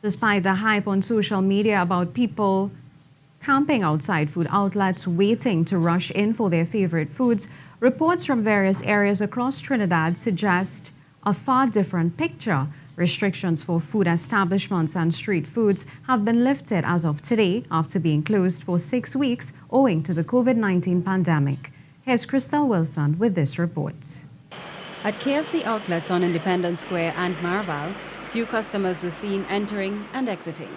Despite the hype on social media about people camping outside food outlets waiting to rush in for their favorite foods, reports from various areas across Trinidad suggest a far different picture. Restrictions for food establishments and street foods have been lifted as of today after being closed for 6 weeks owing to the COVID-19 pandemic. Here's Crystal Wilson with this report. At KFC outlets on Independence Square and Maraval, few customers were seen entering and exiting.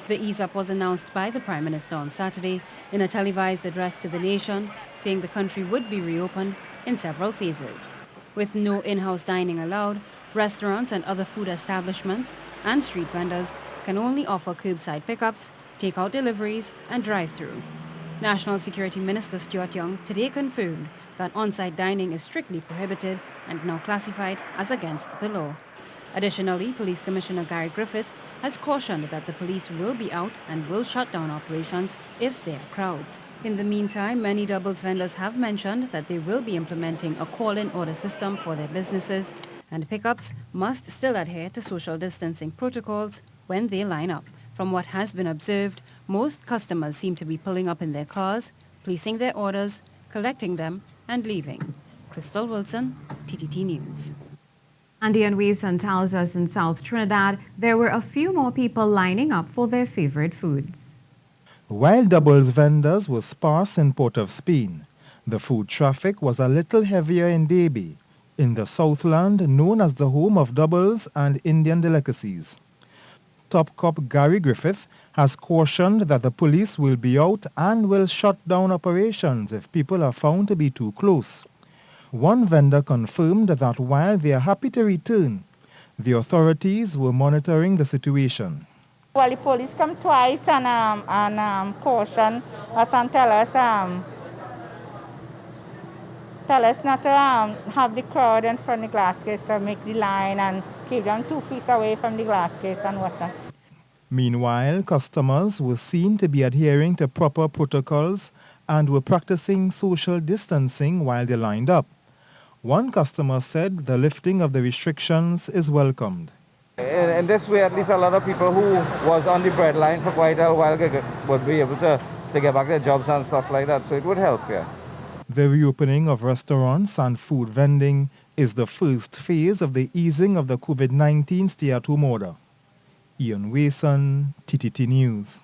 The ease-up was announced by the Prime Minister on Saturday in a televised address to the nation, saying the country would be reopened in several phases. With no in-house dining allowed, restaurants and other food establishments and street vendors can only offer curbside pickups, take-out deliveries and drive-thru. National Security Minister Stuart Young today confirmed that on-site dining is strictly prohibited and now classified as against the law. Additionally, Police Commissioner Gary Griffith has cautioned that the police will be out and will shut down operations if there are crowds. In the meantime, many doubles vendors have mentioned that they will be implementing a call-in order system for their businesses, and pickups must still adhere to social distancing protocols when they line up. From what has been observed, most customers seem to be pulling up in their cars, placing their orders, collecting them, and leaving. Crystal Wilson, TTT News. Andy and WASON tells us in South Trinidad there were a few more people lining up for their favorite foods. While doubles vendors were sparse in Port of Spain, the food traffic was a little heavier in DEBE, in the Southland known as the home of doubles and Indian delicacies. Top Cop Gary Griffith has cautioned that the police will be out and will shut down operations if people are found to be too close. One vendor confirmed that while they are happy to return, the authorities were monitoring the situation. Well, the police come twice and caution us and tell us not to have the crowd in front of the glass case, to make the line and keep them 2 feet away from the glass case and whatnot. Meanwhile, customers were seen to be adhering to proper protocols and were practicing social distancing while they lined up. One customer said the lifting of the restrictions is welcomed. In this way, at least a lot of people who was on the breadline for quite a while would be able to get back their jobs and stuff like that, so it would help, yeah. The reopening of restaurants and food vending is the first phase of the easing of the COVID-19 stay-at-home order. Ian WASON, TTT News.